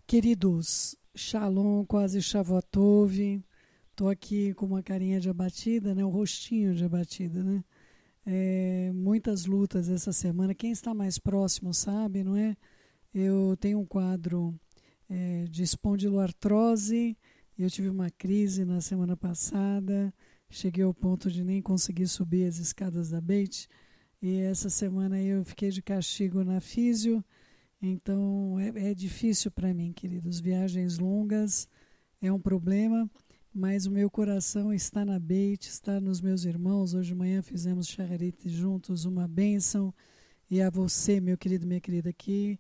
Queridos, Shalom, quase Shavuotov. Estou aqui com uma carinha de abatida, né? Um rostinho de abatida, né? Muitas lutas essa semana. Quem está mais próximo sabe, não é? Eu tenho um quadro de espondiloartrose. Eu tive uma crise na semana passada. Cheguei ao ponto de nem conseguir subir as escadas da Beit. E essa semana eu fiquei de castigo na físio. Então é difícil para mim, queridos. Viagens longas é um problema, mas o meu coração está na Beit, está nos meus irmãos. Hoje de manhã fizemos Shacharit juntos, uma bênção. E a você, meu querido, minha querida, que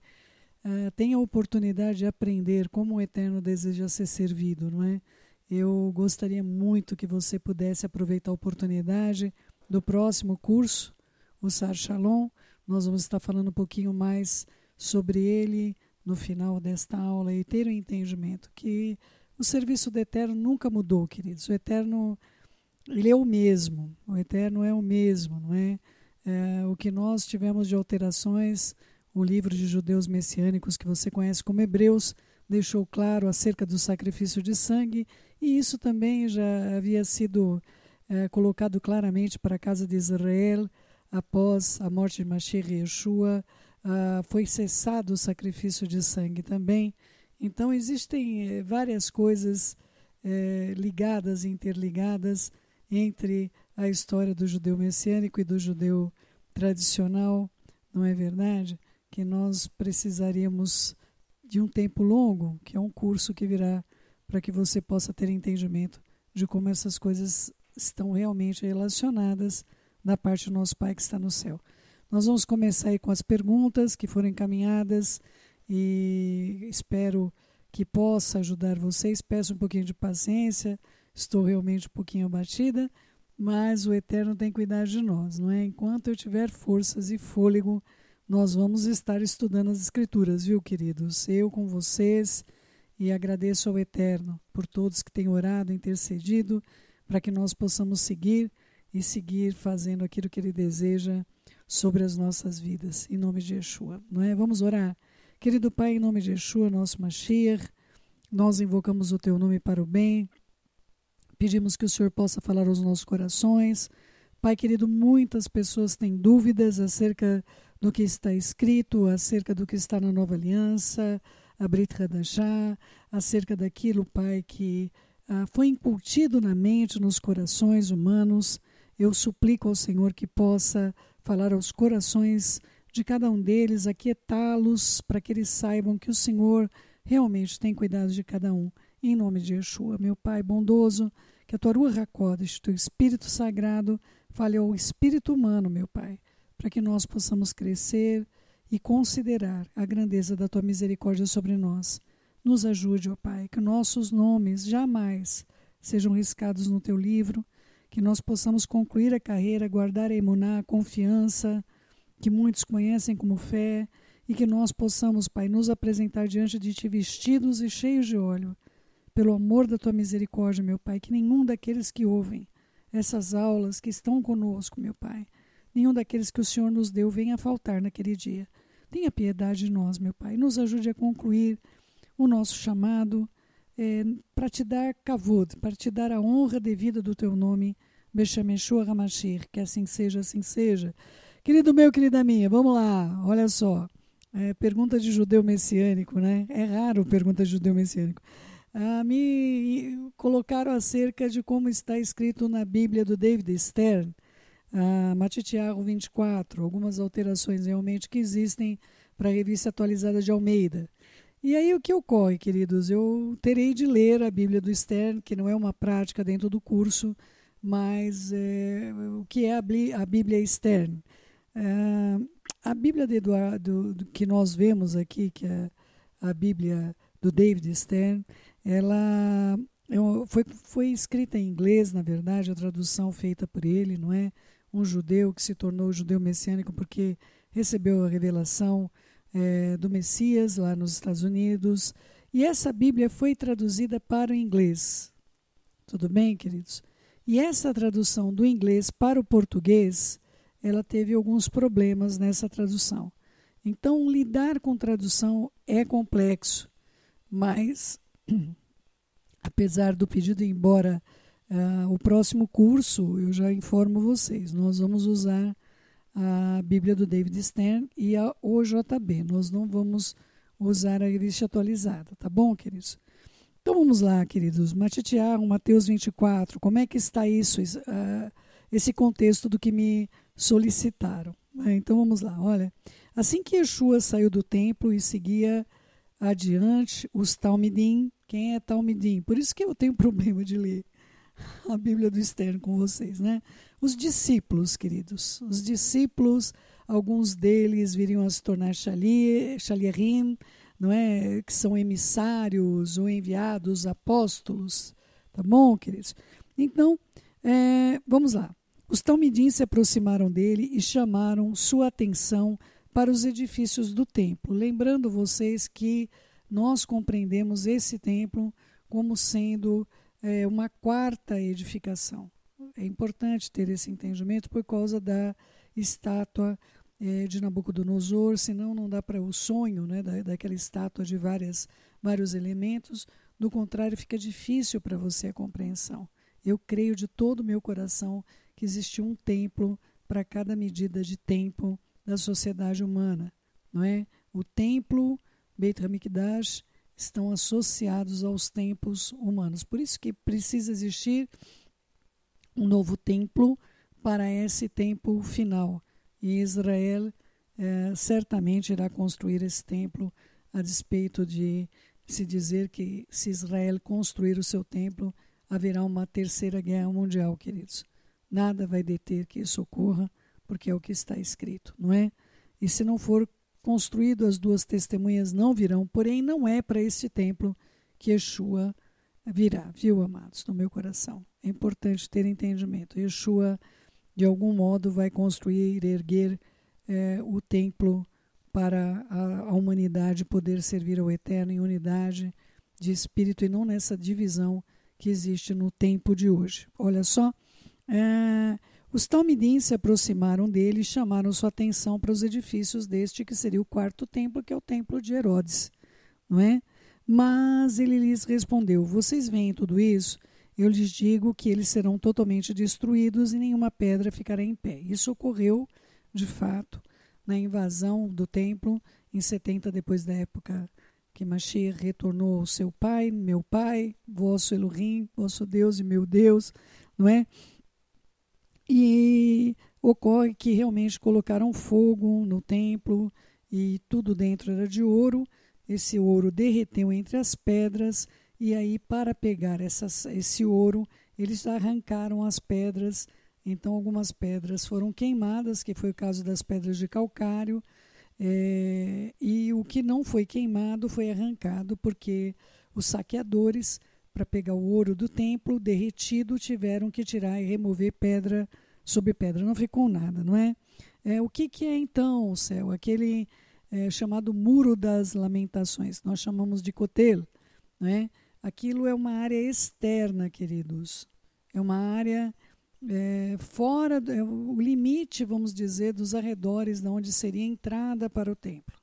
tenha a oportunidade de aprender como o Eterno deseja ser servido, não é? Eu gostaria muito que você pudesse aproveitar a oportunidade do próximo curso, o Sar Shalom. Nós vamos estar falando um pouquinho mais sobre ele no final desta aula e ter o entendimento que o serviço do Eterno nunca mudou, queridos. O Eterno, ele é o mesmo. O Eterno é o mesmo, não é? O que nós tivemos de alterações, o livro de judeus messiânicos que você conhece como Hebreus, deixou claro acerca do sacrifício de sangue, e isso também já havia sido colocado claramente para a casa de Israel após a morte de Mashiach e Yeshua. Foi cessado o sacrifício de sangue também. Então existem várias coisas ligadas e interligadas entre a história do judeu messiânico e do judeu tradicional, não é verdade? Que nós precisaríamos de um tempo longo, que é um curso que virá para que você possa ter entendimento de como essas coisas estão realmente relacionadas da parte do nosso Pai que está no céu. Nós vamos começar aí com as perguntas que foram encaminhadas e espero que possa ajudar vocês. Peço um pouquinho de paciência, estou realmente um pouquinho abatida, mas o Eterno tem cuidado de nós, não é? Enquanto eu tiver forças e fôlego, nós vamos estar estudando as Escrituras, viu, queridos? Eu com vocês, e agradeço ao Eterno por todos que têm orado, intercedido, para que nós possamos seguir fazendo aquilo que Ele deseja sobre as nossas vidas, em nome de Yeshua, não é? Vamos orar. Querido Pai, em nome de Yeshua, nosso Mashiach, nós invocamos o Teu nome para o bem, pedimos que o Senhor possa falar aos nossos corações. Pai querido, muitas pessoas têm dúvidas acerca do que está escrito, acerca do que está na Nova Aliança, a Brit Hadashah, acerca daquilo, Pai, que foi incutido na mente, nos corações humanos. Eu suplico ao Senhor que possa falar aos corações de cada um deles, aquietá-los, para que eles saibam que o Senhor realmente tem cuidado de cada um. Em nome de Yeshua, meu Pai bondoso, que a Tua Ruach HaKodesh, Teu Espírito Sagrado, fale ao espírito humano, meu Pai, para que nós possamos crescer e considerar a grandeza da Tua misericórdia sobre nós. Nos ajude, ó Pai, que nossos nomes jamais sejam riscados no Teu livro, que nós possamos concluir a carreira, guardar a emuná, a confiança, que muitos conhecem como fé, e que nós possamos, Pai, nos apresentar diante de Ti vestidos e cheios de óleo, pelo amor da Tua misericórdia, meu Pai, que nenhum daqueles que ouvem essas aulas, que estão conosco, meu Pai, nenhum daqueles que o Senhor nos deu venha a faltar naquele dia. Tenha piedade de nós, meu Pai, nos ajude a concluir o nosso chamado, para Te dar kavod, para Te dar a honra devida do Teu nome, Beshem Yeshua HaMashiach, que assim seja, assim seja. Querido meu, querida minha, vamos lá, olha só, pergunta de judeu messiânico, né? É raro pergunta de judeu messiânico. Me colocaram acerca de como está escrito na Bíblia do David Stern, Matitiago 24, algumas alterações realmente que existem para a revista atualizada de Almeida. E aí o que ocorre, queridos? Eu terei de ler a Bíblia do Stern, que não é uma prática dentro do curso, mas o que é a Bíblia Stern? A Bíblia de Eduardo, que nós vemos aqui, que é a Bíblia do David Stern, ela foi escrita em inglês, na verdade, a tradução feita por ele, não é? Um judeu que se tornou judeu messiânico porque recebeu a revelação do Messias lá nos Estados Unidos, e essa Bíblia foi traduzida para o inglês. Tudo bem, queridos? E essa tradução do inglês para o português, ela teve alguns problemas nessa tradução. Então, lidar com tradução é complexo. Mas, apesar do pedido ir embora, o próximo curso, eu já informo vocês, nós vamos usar a Bíblia do David Stern e a OJB. Nós não vamos usar a revista atualizada, tá bom, queridos? Então vamos lá, queridos. Matitiar, Mateus 24, como é que está isso, esse contexto do que me solicitaram? Então vamos lá, olha. Assim que Yeshua saiu do templo e seguia adiante, os Talmidim, quem é Talmidim? Por isso que eu tenho problema de ler a Bíblia do Stern com vocês, né? Os discípulos, queridos, os discípulos, alguns deles viriam a se tornar Shaliachim, não é? Que são emissários ou enviados, apóstolos, tá bom, queridos? Então, vamos lá. Os Talmidim se aproximaram dele e chamaram sua atenção para os edifícios do templo, lembrando vocês que nós compreendemos esse templo como sendo uma quarta edificação. É importante ter esse entendimento por causa da estátua de Nabucodonosor, senão não dá para o sonho, né, daquela estátua de vários elementos. Do contrário, fica difícil para você a compreensão. Eu creio de todo o meu coração que existe um templo para cada medida de tempo da sociedade humana, não é? O templo, Beit HaMikdash, estão associados aos templos humanos. Por isso que precisa existir um novo templo para esse tempo final. E Israel certamente irá construir esse templo, a despeito de se dizer que se Israel construir o seu templo, haverá uma terceira guerra mundial, queridos. Nada vai deter que isso ocorra, porque é o que está escrito, não é? E se não for construído, as duas testemunhas não virão, porém não é para este templo que Yeshua virá, viu, amados, no meu coração. É importante ter entendimento. Yeshua, de algum modo, vai construir, erguer o templo para a humanidade poder servir ao Eterno em unidade de espírito e não nessa divisão que existe no tempo de hoje. Olha só, os Talmidim se aproximaram dele e chamaram sua atenção para os edifícios deste que seria o quarto templo, que é o templo de Herodes, não é? Mas ele lhes respondeu: vocês veem tudo isso? Eu lhes digo que eles serão totalmente destruídos e nenhuma pedra ficará em pé. Isso ocorreu, de fato, na invasão do templo em 70 depois da época que Mashiach retornou ao seu pai, meu pai, vosso Elohim, vosso Deus e meu Deus, não é? E ocorre que realmente colocaram fogo no templo e tudo dentro era de ouro. Esse ouro derreteu entre as pedras e aí para pegar esse ouro eles arrancaram as pedras. Então algumas pedras foram queimadas, que foi o caso das pedras de calcário, e o que não foi queimado foi arrancado porque os saqueadores, para pegar o ouro do templo derretido, tiveram que tirar e remover pedra sobre pedra. Não ficou nada, não é? O que é então o céu? Aquele chamado Muro das Lamentações. Nós chamamos de Kotel, não é? Aquilo é uma área externa, queridos. É uma área fora, o limite, vamos dizer, dos arredores de onde seria a entrada para o templo.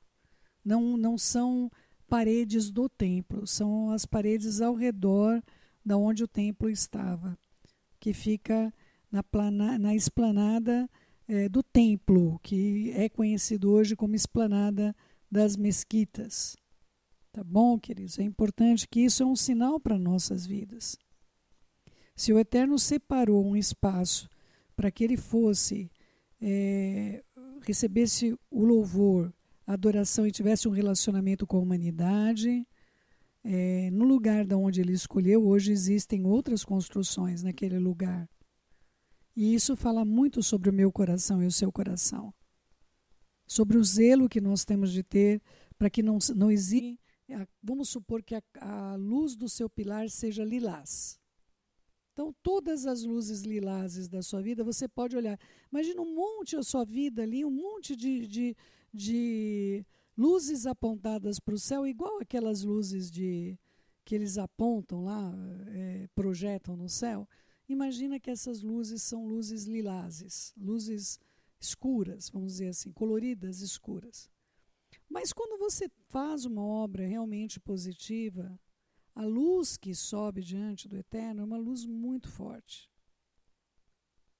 Não são paredes do templo, são as paredes ao redor da onde o templo estava, que fica na esplanada do templo, que é conhecido hoje como esplanada das mesquitas. Tá bom, queridos? É importante que isso é um sinal para nossas vidas. Se o Eterno separou um espaço para que ele fosse, recebesse o louvor, a adoração e tivesse um relacionamento com a humanidade, no lugar de onde ele escolheu, hoje existem outras construções naquele lugar. E isso fala muito sobre o meu coração e o seu coração. Sobre o zelo que nós temos de ter para que não exista. Vamos supor que a luz do seu pilar seja lilás. Então, todas as luzes lilazes da sua vida, você pode olhar. Imagina um monte a sua vida ali, um monte de luzes apontadas para o céu, igual aquelas luzes que eles apontam lá, projetam no céu. Imagina que essas luzes são luzes lilazes, luzes escuras, vamos dizer assim, coloridas escuras. Mas quando você faz uma obra realmente positiva, a luz que sobe diante do Eterno é uma luz muito forte.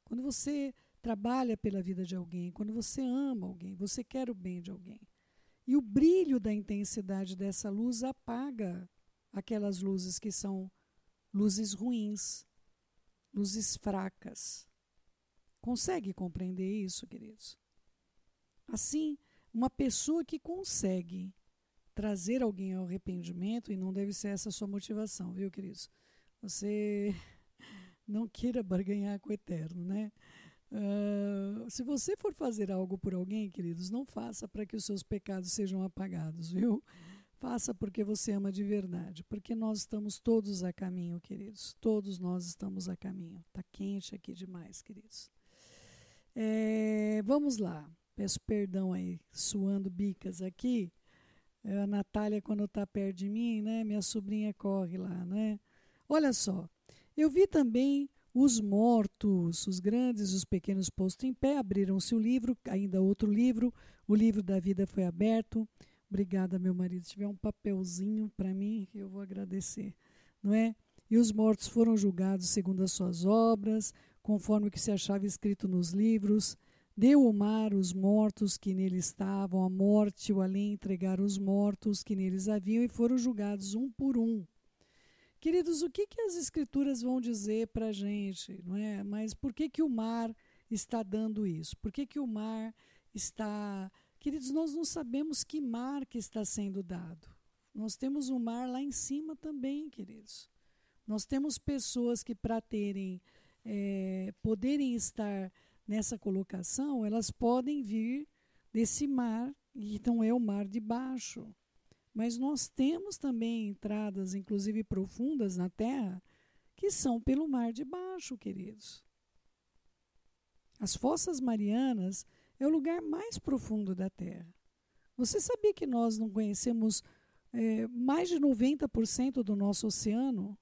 Quando você trabalha pela vida de alguém, quando você ama alguém, você quer o bem de alguém. E o brilho da intensidade dessa luz apaga aquelas luzes que são luzes ruins, luzes fracas. Consegue compreender isso, queridos? Assim, uma pessoa que consegue trazer alguém ao arrependimento, e não deve ser essa a sua motivação, viu, queridos? Você não queira barganhar com o Eterno, né? Se você for fazer algo por alguém, queridos, não faça para que os seus pecados sejam apagados, viu? Faça porque você ama de verdade, porque nós estamos todos a caminho, queridos. Todos nós estamos a caminho. Está quente aqui demais, queridos. Vamos lá. Peço perdão aí, suando bicas aqui. A Natália, quando está perto de mim, né? Minha sobrinha corre lá, né? Olha só, eu vi também os mortos, os grandes e os pequenos postos em pé, abriram-se o livro, ainda outro livro, o livro da vida foi aberto. Obrigada, meu marido. Se tiver um papelzinho para mim, eu vou agradecer, não é? E os mortos foram julgados segundo as suas obras, conforme o que se achava escrito nos livros. Deu o mar os mortos que nele estavam, a morte e o além entregaram os mortos que neles haviam e foram julgados um por um. Queridos, o que as escrituras vão dizer para a gente, não é? Mas por que o mar está dando isso? Por que o mar está... Queridos, nós não sabemos que mar que está sendo dado. Nós temos um mar lá em cima também, queridos. Nós temos pessoas que para poderem estar nessa colocação, elas podem vir desse mar, e não é o mar de baixo. Mas nós temos também entradas, inclusive profundas na terra, que são pelo mar de baixo, queridos. As fossas marianas é o lugar mais profundo da terra. Você sabia que nós não conhecemos mais de 90% do nosso oceano?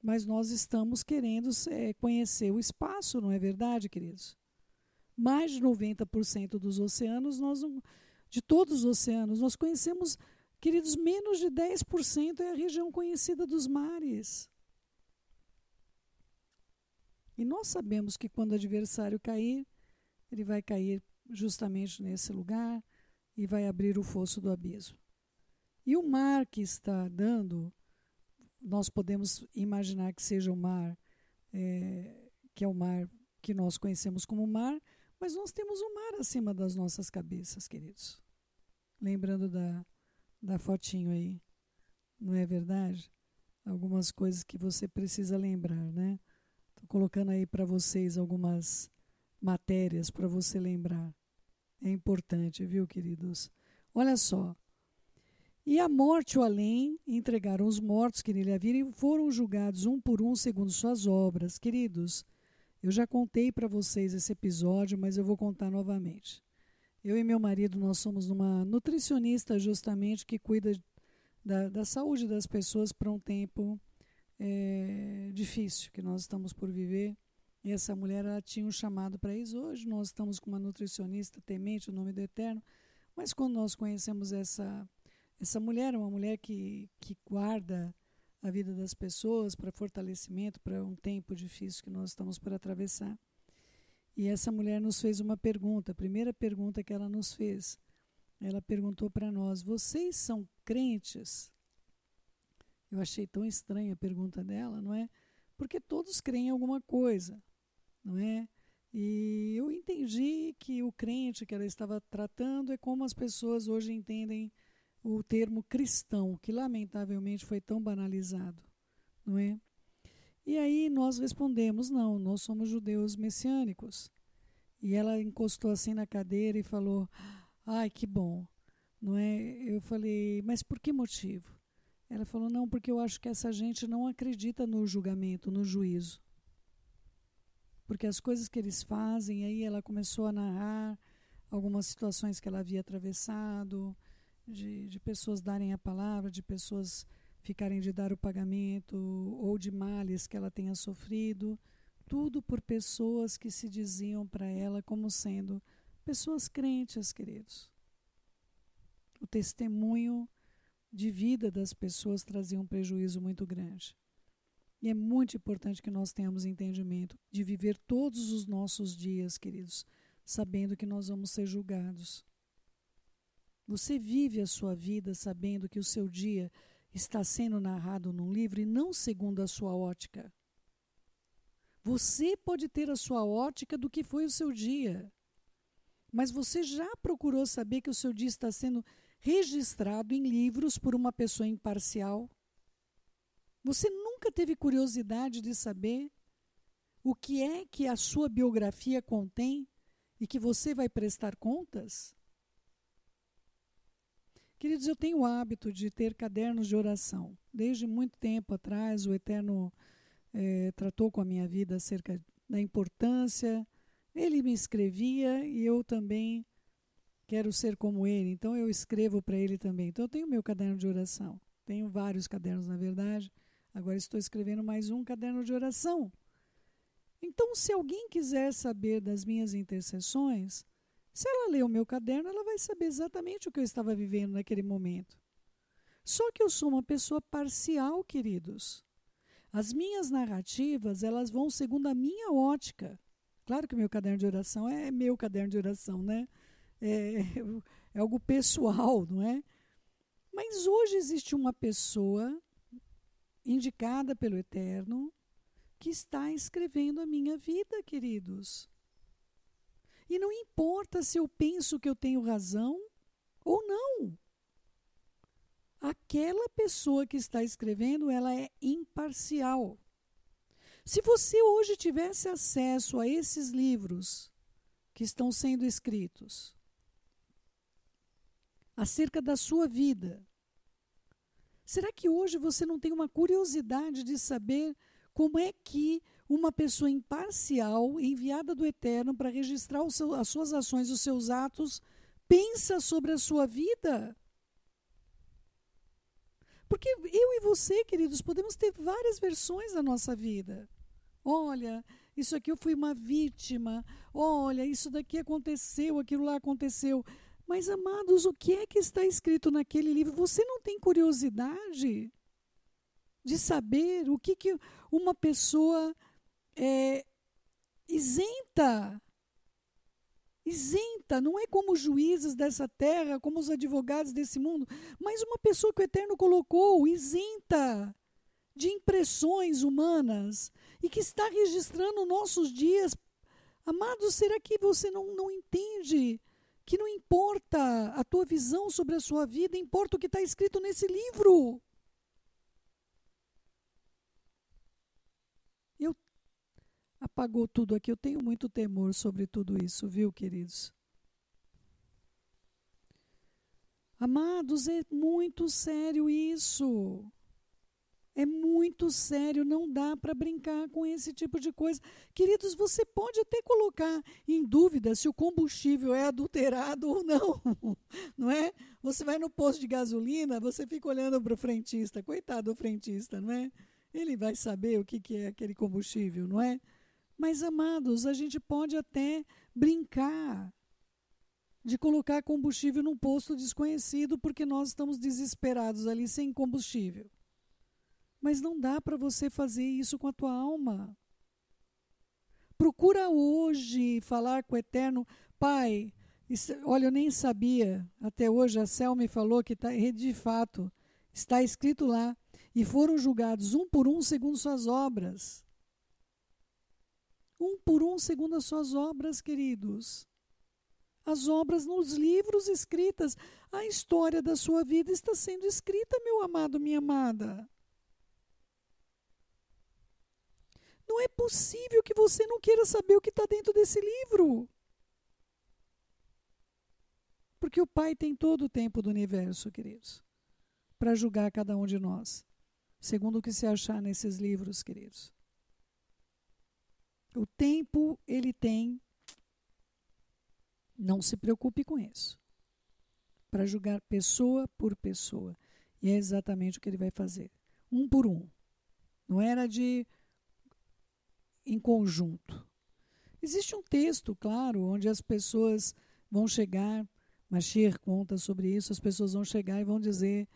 Mas nós estamos querendo conhecer o espaço, não é verdade, queridos? Mais de 90% dos oceanos, de todos os oceanos, nós conhecemos, queridos, menos de 10% é a região conhecida dos mares. E nós sabemos que quando o adversário cair, ele vai cair justamente nesse lugar e vai abrir o fosso do abismo. E o mar que está dando, nós podemos imaginar que seja o mar, que é o mar que nós conhecemos como mar, mas nós temos um mar acima das nossas cabeças, queridos. Lembrando da fotinho aí, não é verdade? Algumas coisas que você precisa lembrar, né? Estou colocando aí para vocês algumas matérias para você lembrar. É importante, viu, queridos? Olha só. E a morte e o além entregaram os mortos que nele haviam e foram julgados um por um segundo suas obras. Queridos, eu já contei para vocês esse episódio, mas eu vou contar novamente. Eu e meu marido, nós somos uma nutricionista justamente que cuida da saúde das pessoas para um tempo difícil que nós estamos por viver. E essa mulher, ela tinha um chamado para isso. Hoje nós estamos com uma nutricionista temente o nome do Eterno, mas quando nós conhecemos essa mulher, é uma mulher que guarda a vida das pessoas para fortalecimento, para um tempo difícil que nós estamos por atravessar. E essa mulher nos fez uma pergunta, a primeira pergunta que ela nos fez. Ela perguntou para nós: vocês são crentes? Eu achei tão estranha a pergunta dela, não é? Porque todos creem em alguma coisa, não é? E eu entendi que o crente que ela estava tratando é como as pessoas hoje entendem o termo cristão, que lamentavelmente foi tão banalizado, não é? E aí nós respondemos: não, nós somos judeus messiânicos. E ela encostou assim na cadeira e falou: ai, que bom, não é? Eu falei: mas por que motivo? Ela falou: não, porque eu acho que essa gente não acredita no julgamento, no juízo. Porque as coisas que eles fazem, aí ela começou a narrar algumas situações que ela havia atravessado, de pessoas darem a palavra, de pessoas ficarem de dar o pagamento, ou de males que ela tenha sofrido, tudo por pessoas que se diziam para ela como sendo pessoas crentes, queridos. O testemunho de vida das pessoas trazia um prejuízo muito grande. E é muito importante que nós tenhamos entendimento de viver todos os nossos dias, queridos, sabendo que nós vamos ser julgados. Você vive a sua vida sabendo que o seu dia está sendo narrado num livro e não segundo a sua ótica. Você pode ter a sua ótica do que foi o seu dia, mas você já procurou saber que o seu dia está sendo registrado em livros por uma pessoa imparcial? Você nunca teve curiosidade de saber o que é que a sua biografia contém e que você vai prestar contas? Queridos, eu tenho o hábito de ter cadernos de oração. Desde muito tempo atrás, o Eterno tratou com a minha vida acerca da importância. Ele me escrevia e eu também quero ser como ele, então eu escrevo para ele também. Então eu tenho meu caderno de oração. Tenho vários cadernos, na verdade. Agora estou escrevendo mais um caderno de oração. Então, se alguém quiser saber das minhas intercessões, se ela ler o meu caderno, ela vai saber exatamente o que eu estava vivendo naquele momento. Só que eu sou uma pessoa parcial, queridos. As minhas narrativas, elas vão segundo a minha ótica. Claro que o meu caderno de oração é meu caderno de oração, né? É algo pessoal, não é? Mas hoje existe uma pessoa indicada pelo Eterno que está escrevendo a minha vida, queridos. E não importa se eu penso que eu tenho razão ou não. Aquela pessoa que está escrevendo, ela é imparcial. Se você hoje tivesse acesso a esses livros que estão sendo escritos acerca da sua vida, será que hoje você não tem uma curiosidade de saber como é que uma pessoa imparcial, enviada do Eterno para registrar as suas ações, os seus atos, pensa sobre a sua vida? Porque eu e você, queridos, podemos ter várias versões da nossa vida. Olha, isso aqui eu fui uma vítima. Olha, isso daqui aconteceu, aquilo lá aconteceu. Mas, amados, o que é que está escrito naquele livro? Você não tem curiosidade de saber o que uma pessoa isenta, não é como os juízes dessa terra, como os advogados desse mundo, mas uma pessoa que o Eterno colocou isenta de impressões humanas e que está registrando nossos dias. Amados, será que você não entende que não importa a tua visão sobre a sua vida, importa o que está escrito nesse livro? Apagou tudo aqui. Eu tenho muito temor sobre tudo isso, viu, queridos? Amados, é muito sério isso. É muito sério, não dá para brincar com esse tipo de coisa. Queridos, você pode até colocar em dúvida se o combustível é adulterado ou não, não é? Você vai no posto de gasolina, você fica olhando para o frentista, coitado do frentista, não é? Ele vai saber o que é aquele combustível, não é? Mas, amados, a gente pode até brincar de colocar combustível num posto desconhecido porque nós estamos desesperados ali sem combustível. Mas não dá para você fazer isso com a tua alma. Procura hoje falar com o Eterno. Pai, olha, eu nem sabia, até hoje a Cel me falou que de fato está escrito lá, e foram julgados um por um segundo suas obras. Um por um segundo as suas obras, queridos. As obras nos livros escritas. A história da sua vida está sendo escrita, meu amado, minha amada. Não é possível que você não queira saber o que está dentro desse livro. Porque o Pai tem todo o tempo do universo, queridos, para julgar cada um de nós, segundo o que se achar nesses livros, queridos. O tempo ele tem, não se preocupe com isso, para julgar pessoa por pessoa. E é exatamente o que ele vai fazer, um por um. Não era em conjunto. Existe um texto, claro, onde as pessoas vão chegar Mashiach conta sobre isso, as pessoas vão chegar e vão dizer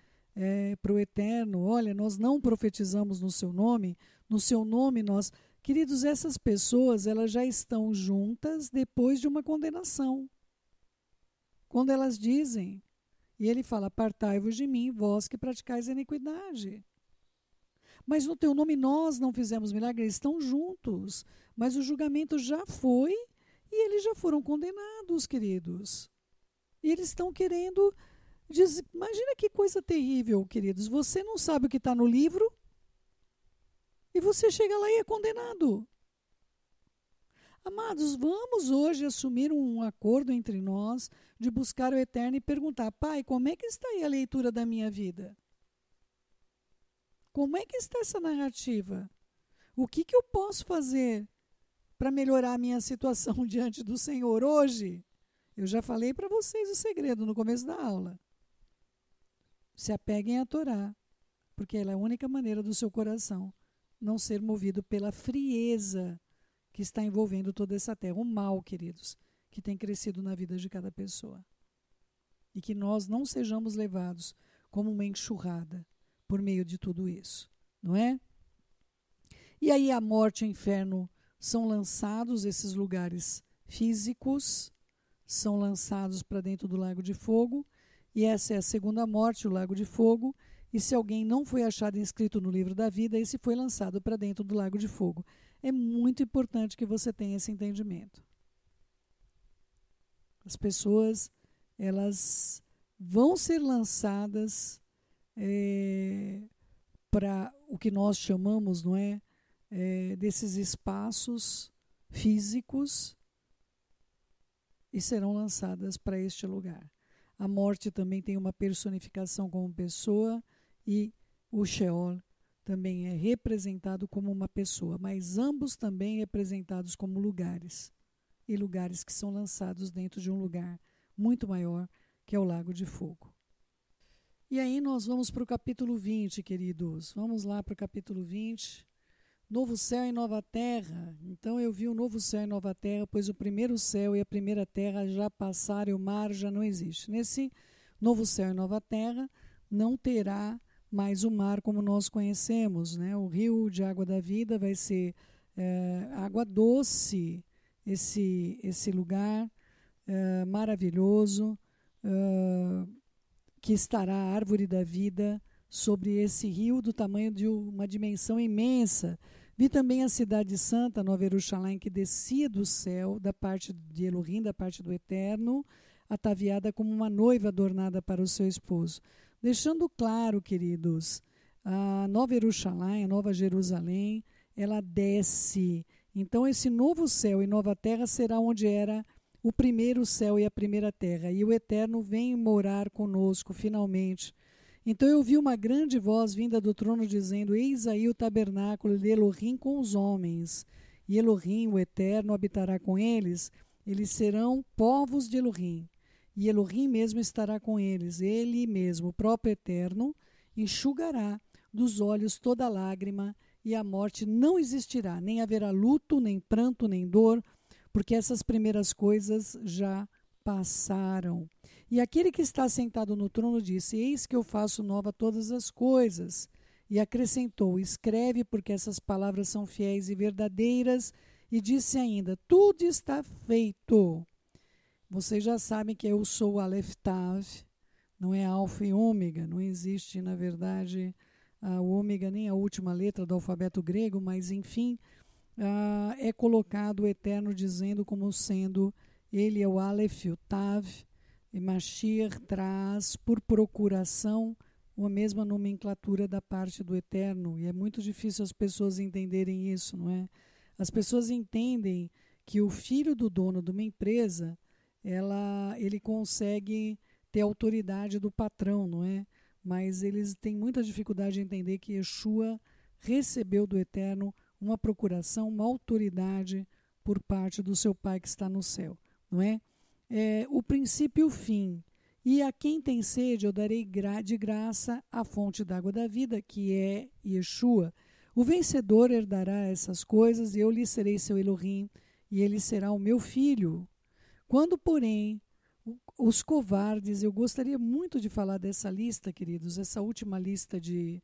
para o Eterno, olha, nós não profetizamos no seu nome nós... Queridos, essas pessoas, elas já estão juntas depois de uma condenação. Quando elas dizem, e ele fala, apartai-vos de mim, vós que praticais a iniquidade. Mas no teu nome nós não fizemos milagre, eles estão juntos, mas o julgamento já foi e eles já foram condenados, queridos. E eles estão querendo dizer, imagina que coisa terrível, queridos, você não sabe o que está no livro e você chega lá e é condenado. Amados, vamos hoje assumir um acordo entre nós de buscar o Eterno e perguntar, Pai, como é que está aí a leitura da minha vida? Como é que está essa narrativa? O que eu posso fazer para melhorar a minha situação diante do Senhor hoje? Eu já falei para vocês o segredo no começo da aula. Se apeguem à Torá, porque ela é a única maneira do seu coração não ser movido pela frieza que está envolvendo toda essa terra. O mal, queridos, que tem crescido na vida de cada pessoa. E que nós não sejamos levados como uma enxurrada por meio de tudo isso, não é? E aí a morte e o inferno são lançados, esses lugares físicos, são lançados para dentro do lago de fogo, e essa é a segunda morte, o lago de fogo, e se alguém não foi achado inscrito no livro da vida, esse foi lançado para dentro do lago de fogo. É muito importante que você tenha esse entendimento. As pessoas, elas vão ser lançadas para o que nós chamamos, não é, desses espaços físicos e serão lançadas para este lugar. A morte também tem uma personificação como pessoa e o Sheol também é representado como uma pessoa, mas ambos também representados como lugares, e lugares que são lançados dentro de um lugar muito maior, que é o Lago de Fogo. E aí nós vamos para o capítulo 20, queridos. Vamos lá para o capítulo 20. Novo céu e nova terra. Então eu vi o novo céu e nova terra, pois o primeiro céu e a primeira terra já passaram e o mar já não existe. Nesse novo céu e nova terra não terá mais o mar como nós conhecemos, né? O rio de água da vida vai ser água doce, esse lugar maravilhoso, que estará a árvore da vida sobre esse rio do tamanho de uma dimensão imensa. Vi também a cidade santa, Nova Jerusalém, que descia do céu, da parte de Elohim, da parte do Eterno, ataviada como uma noiva adornada para o seu esposo. Deixando claro, queridos, a Nova Jerusalém, a Nova Jerusalém, ela desce. Então esse novo céu e nova terra será onde era o primeiro céu e a primeira terra. E o Eterno vem morar conosco, finalmente. Então eu vi uma grande voz vinda do trono dizendo, eis aí o tabernáculo de Elohim com os homens. E Elohim, o Eterno, habitará com eles. Eles serão povos de Elohim. E Elohim mesmo estará com eles. Ele mesmo, o próprio Eterno, enxugará dos olhos toda lágrima, e a morte não existirá. Nem haverá luto, nem pranto, nem dor, porque essas primeiras coisas já passaram. E aquele que está sentado no trono disse, eis que eu faço nova todas as coisas. E acrescentou, escreve, porque essas palavras são fiéis e verdadeiras. E disse ainda, tudo está feito. Vocês já sabem que eu sou o Aleph Tav, não é Alfa e Ômega, não existe, na verdade, a ômega nem a última letra do alfabeto grego, mas, enfim, é colocado o Eterno dizendo como sendo, ele é o Aleph, o Tav, e Mashiach traz por procuração a mesma nomenclatura da parte do Eterno, e é muito difícil as pessoas entenderem isso, não é? As pessoas entendem que o filho do dono de uma empresa, ele consegue ter autoridade do patrão, não é? Mas eles têm muita dificuldade de entender que Yeshua recebeu do Eterno uma procuração, uma autoridade por parte do seu Pai que está no céu, não é? O princípio e o fim. E a quem tem sede eu darei de graça a fonte d'água da vida, que é Yeshua. O vencedor herdará essas coisas, e eu lhe serei seu Elohim, e ele será o meu filho. Quando, porém, Os covardes, eu gostaria muito de falar dessa lista, queridos, essa última lista de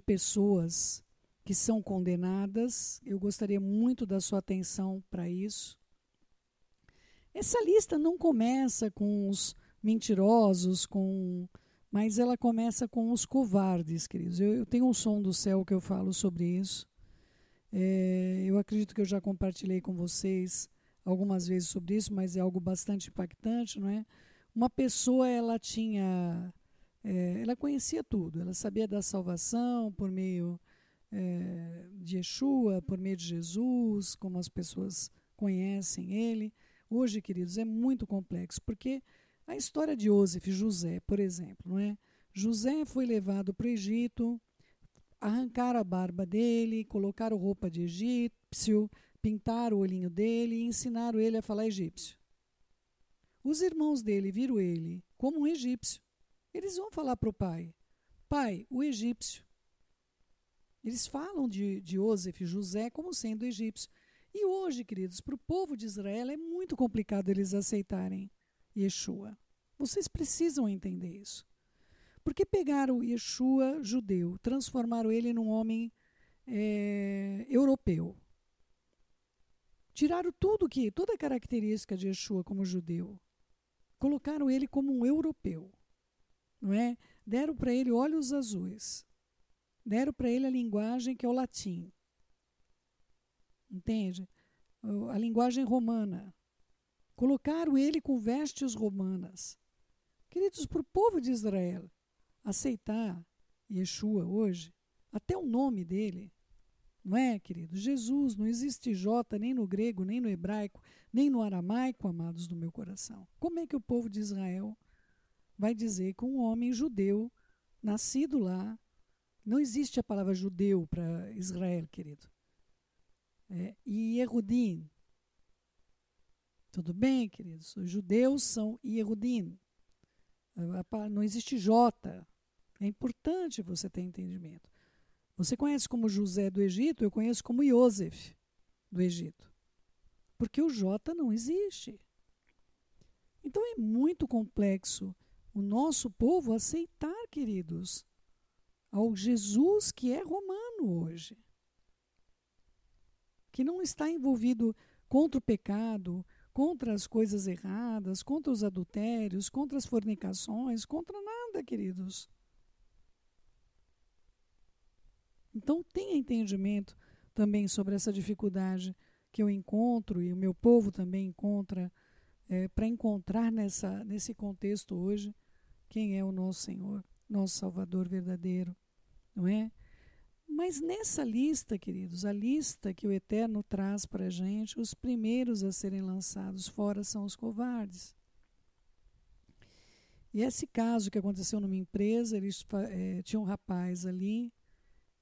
pessoas que são condenadas. Eu gostaria muito da sua atenção para isso. Essa lista não começa com os mentirosos, mas ela começa com os covardes, queridos. Eu tenho um som do céu que eu falo sobre isso. Eu acredito que eu já compartilhei com vocês algumas vezes sobre isso, mas é algo bastante impactante, não é? Uma pessoa, ela conhecia tudo, ela sabia da salvação por meio de Yeshua, por meio de Jesus, como as pessoas conhecem ele. Hoje, queridos, é muito complexo, porque a história de José, por exemplo, não é? José foi levado para o Egito, arrancaram a barba dele, colocaram roupa de egípcio, pintaram o olhinho dele e ensinaram ele a falar egípcio. Os irmãos dele viram ele como um egípcio. Eles vão falar para o pai, o egípcio. Eles falam de José, como sendo egípcio. E hoje, queridos, para o povo de Israel é muito complicado eles aceitarem Yeshua. Vocês precisam entender isso. Porque pegaram Yeshua judeu, transformaram ele num homem europeu. Tiraram toda a característica de Yeshua como judeu. Colocaram ele como um europeu. Não é? Deram para ele olhos azuis. Deram para ele a linguagem que é o latim. Entende? A linguagem romana. Colocaram ele com vestes romanas. Queridos, para o povo de Israel aceitar Yeshua hoje, até o nome dele, não é, querido? Jesus, não existe J nem no grego, nem no hebraico, nem no aramaico, amados do meu coração. Como é que o povo de Israel vai dizer que um homem judeu, nascido lá, não existe a palavra judeu para Israel, querido. Yehudim. Tudo bem, queridos? Os judeus são Yehudim. Não existe J. É importante você ter entendimento. Você conhece como José do Egito, eu conheço como Yosef do Egito. Porque o J não existe. Então é muito complexo o nosso povo aceitar, queridos, ao Jesus que é romano hoje. Que não está envolvido contra o pecado, contra as coisas erradas, contra os adultérios, contra as fornicações, contra nada, queridos. Então tenha entendimento também sobre essa dificuldade que eu encontro e o meu povo também encontra, para encontrar nesse contexto hoje quem é o nosso Senhor, nosso Salvador verdadeiro, não é? Mas nessa lista, queridos, a lista que o Eterno traz para a gente, os primeiros a serem lançados fora são os covardes. E esse caso que aconteceu numa empresa, tinha um rapaz ali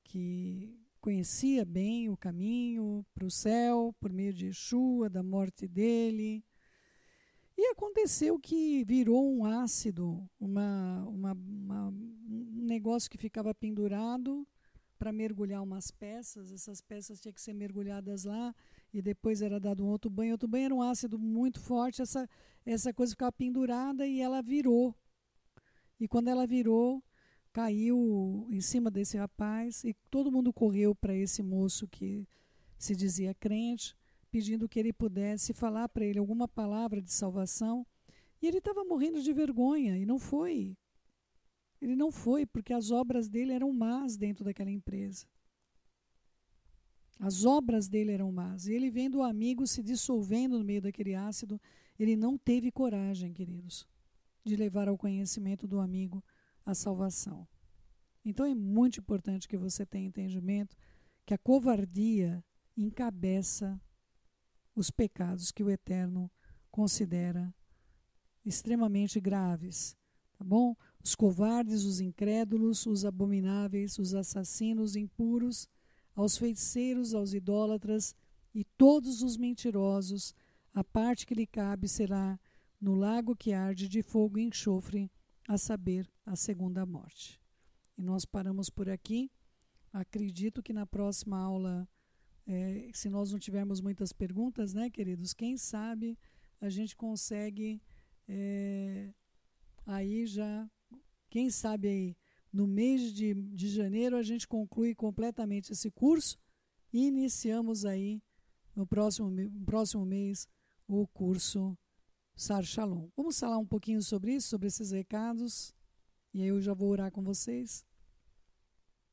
que conhecia bem o caminho para o céu, por meio de Yeshua, da morte dele. E aconteceu que virou um ácido, um negócio que ficava pendurado para mergulhar umas peças. Essas peças tinham que ser mergulhadas lá e depois era dado um outro banho. Outro banho era um ácido muito forte, essa coisa ficava pendurada e ela virou. E quando ela virou, caiu em cima desse rapaz e todo mundo correu para esse moço que se dizia crente, pedindo que ele pudesse falar para ele alguma palavra de salvação. E ele estava morrendo de vergonha e não foi. Ele não foi porque as obras dele eram más dentro daquela empresa. As obras dele eram más. E ele vendo o amigo se dissolvendo no meio daquele ácido, ele não teve coragem, queridos, de levar ao conhecimento do amigo a salvação. Então é muito importante que você tenha entendimento que a covardia encabeça os pecados que o Eterno considera extremamente graves, tá bom? Os covardes, os incrédulos, os abomináveis, os assassinos impuros, aos feiticeiros, aos idólatras e todos os mentirosos, a parte que lhe cabe será no lago que arde de fogo e enxofre, a saber, a segunda morte. E nós paramos por aqui. Acredito que na próxima aula, se nós não tivermos muitas perguntas, né, queridos? Quem sabe a gente consegue Aí já, quem sabe aí, no mês de janeiro a gente conclui completamente esse curso e iniciamos aí no próximo mês o curso Sar Shalom. Vamos falar um pouquinho sobre isso, sobre esses recados, e aí eu já vou orar com vocês.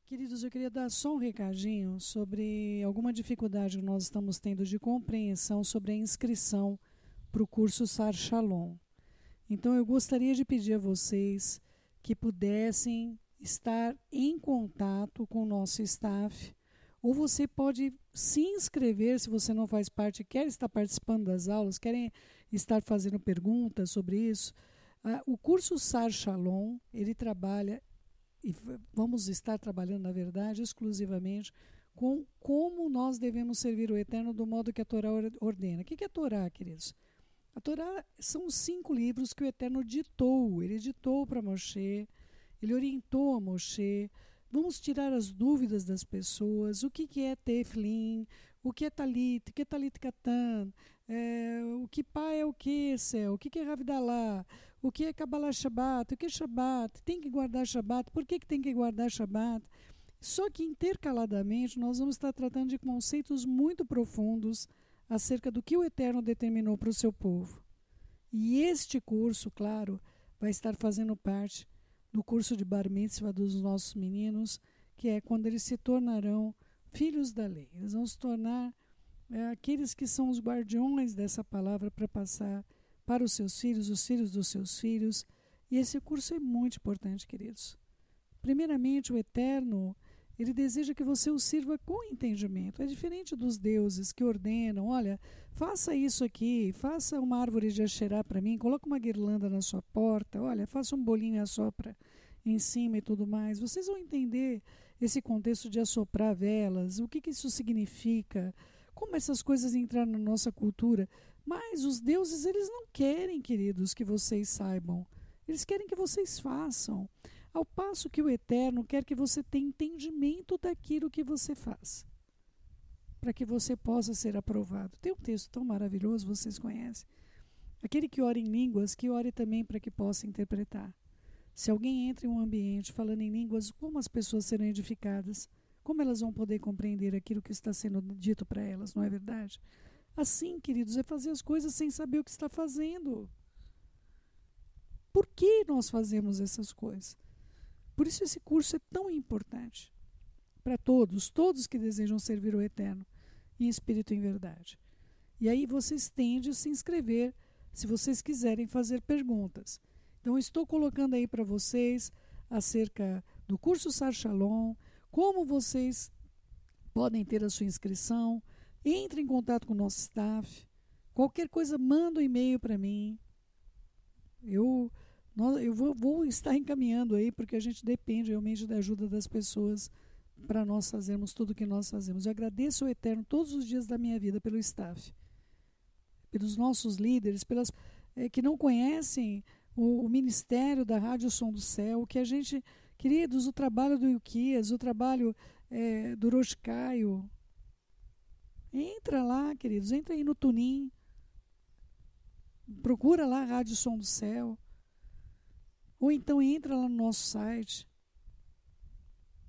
Queridos, eu queria dar só um recadinho sobre alguma dificuldade que nós estamos tendo de compreensão sobre a inscrição para o curso Sar Shalom. Então eu gostaria de pedir a vocês que pudessem estar em contato com o nosso staff, ou você pode se inscrever se você não faz parte, quer estar participando das aulas, querem estar fazendo perguntas sobre isso. O curso Sar Shalom, ele trabalha, e vamos estar trabalhando, na verdade, exclusivamente com como nós devemos servir o Eterno do modo que a Torá ordena. O que é a Torá, queridos? A Torá são os 5 livros que o Eterno ditou. Ele ditou para Moshe, ele orientou a Moshe. Vamos tirar as dúvidas das pessoas. O que é Teflin? O que é Talit? O que é Talit Katan? O que pá é o que, céu? O que é Havdalah? O que é Kabbalah Shabbat? O que é Shabbat? Tem que guardar Shabbat? Por que tem que guardar Shabbat? Só que intercaladamente nós vamos estar tratando de conceitos muito profundos acerca do que o Eterno determinou para o seu povo. E este curso, claro, vai estar fazendo parte do curso de Bar Mitzvah dos nossos meninos, que é quando eles se tornarão filhos da lei. Eles vão se tornar aqueles que são os guardiões dessa palavra para passar para os seus filhos, os filhos dos seus filhos. E esse curso é muito importante, queridos. Primeiramente, o Eterno, ele deseja que você o sirva com entendimento. É diferente dos deuses que ordenam, olha, faça isso aqui, faça uma árvore de Asherá para mim, coloca uma guirlanda na sua porta, olha, faça um bolinho e assopra em cima e tudo mais. Vocês vão entender esse contexto de assoprar velas, o que isso significa, como essas coisas entraram na nossa cultura. Mas os deuses, eles não querem, queridos, que vocês saibam. Eles querem que vocês façam. Ao passo que o Eterno quer que você tenha entendimento daquilo que você faz, para que você possa ser aprovado. Tem um texto tão maravilhoso, vocês conhecem. Aquele que ora em línguas, que ore também para que possa interpretar. Se alguém entra em um ambiente falando em línguas, como as pessoas serão edificadas? Como elas vão poder compreender aquilo que está sendo dito para elas, não é verdade? Assim, queridos, é fazer as coisas sem saber o que está fazendo. Por que nós fazemos essas coisas? Por isso esse curso é tão importante para todos que desejam servir o Eterno em espírito e em verdade. E aí vocês têm de se inscrever se vocês quiserem fazer perguntas. Então estou colocando aí para vocês acerca do curso Sar Shalom, como vocês podem ter a sua inscrição. Entre em contato com o nosso staff. Qualquer coisa, manda um e-mail para mim. Eu vou estar encaminhando aí, porque a gente depende realmente da ajuda das pessoas para nós fazermos tudo o que nós fazemos. Eu agradeço ao Eterno todos os dias da minha vida pelo staff, pelos nossos líderes, pelas que não conhecem o ministério da Rádio Som do Céu, que a gente, queridos, o trabalho do Ilquias, o trabalho do Rosh Caio. Entra lá, queridos, entra aí no Tunin, procura lá a Rádio Som do Céu, ou então entra lá no nosso site.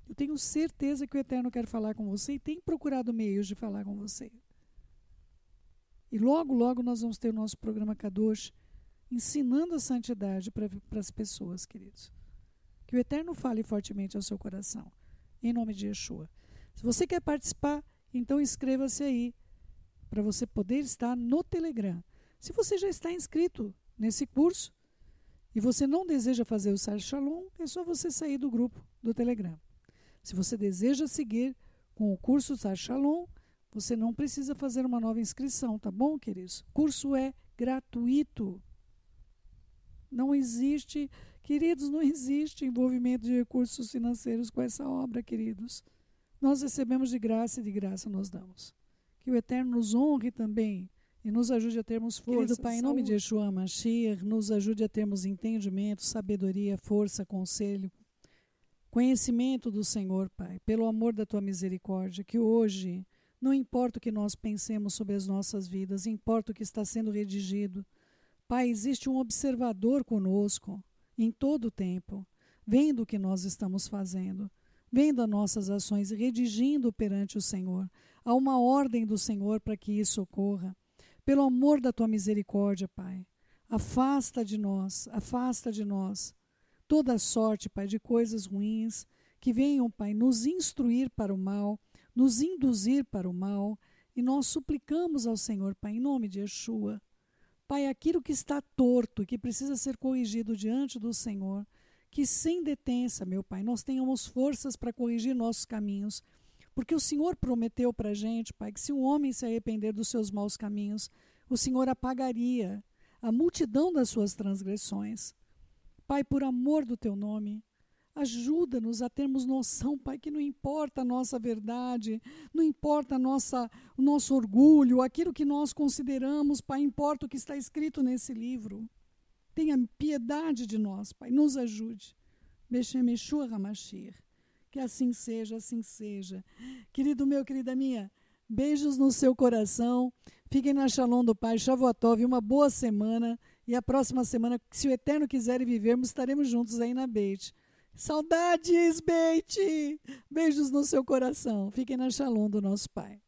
Eu tenho certeza que o Eterno quer falar com você e tem procurado meios de falar com você. E logo, logo nós vamos ter o nosso programa Kadosh ensinando a santidade para as pessoas, queridos. Que o Eterno fale fortemente ao seu coração, em nome de Yeshua. Se você quer participar, então inscreva-se aí, para você poder estar no Telegram. Se você já está inscrito nesse curso e você não deseja fazer o Sar Shalom, é só você sair do grupo do Telegram. Se você deseja seguir com o curso Sar Shalom, você não precisa fazer uma nova inscrição, tá bom, queridos? O curso é gratuito. Não existe, queridos, não existe envolvimento de recursos financeiros com essa obra, queridos. Nós recebemos de graça e de graça nós damos. Que o Eterno nos honre também e nos ajude a termos força. Querido Pai, em nome de Yeshua Mashiach, nos ajude a termos entendimento, sabedoria, força, conselho, conhecimento do Senhor, Pai, pelo amor da Tua misericórdia, que hoje, não importa o que nós pensemos sobre as nossas vidas, importa o que está sendo redigido, Pai, existe um observador conosco em todo o tempo, vendo o que nós estamos fazendo, vendo as nossas ações, redigindo perante o Senhor. Há uma ordem do Senhor para que isso ocorra. Pelo amor da tua misericórdia, Pai, afasta de nós toda sorte, Pai, de coisas ruins que venham, Pai, nos instruir para o mal, nos induzir para o mal, e nós suplicamos ao Senhor, Pai, em nome de Yeshua. Pai, aquilo que está torto e que precisa ser corrigido diante do Senhor, que sem detença, meu Pai, nós tenhamos forças para corrigir nossos caminhos, porque o Senhor prometeu para a gente, Pai, que se um homem se arrepender dos seus maus caminhos, o Senhor apagaria a multidão das suas transgressões. Pai, por amor do teu nome, ajuda-nos a termos noção, Pai, que não importa a nossa verdade, não importa o nosso orgulho, aquilo que nós consideramos, Pai, importa o que está escrito nesse livro. Tenha piedade de nós, Pai, nos ajude. Beshem Yeshua HaMashiach. Que assim seja, assim seja. Querido meu, querida minha, beijos no seu coração. Fiquem na Shalom do Pai, Shavuotov, uma boa semana. E a próxima semana, se o Eterno quiser e vivermos, estaremos juntos aí na Beit. Saudades, Beit! Beijos no seu coração. Fiquem na Shalom do nosso Pai.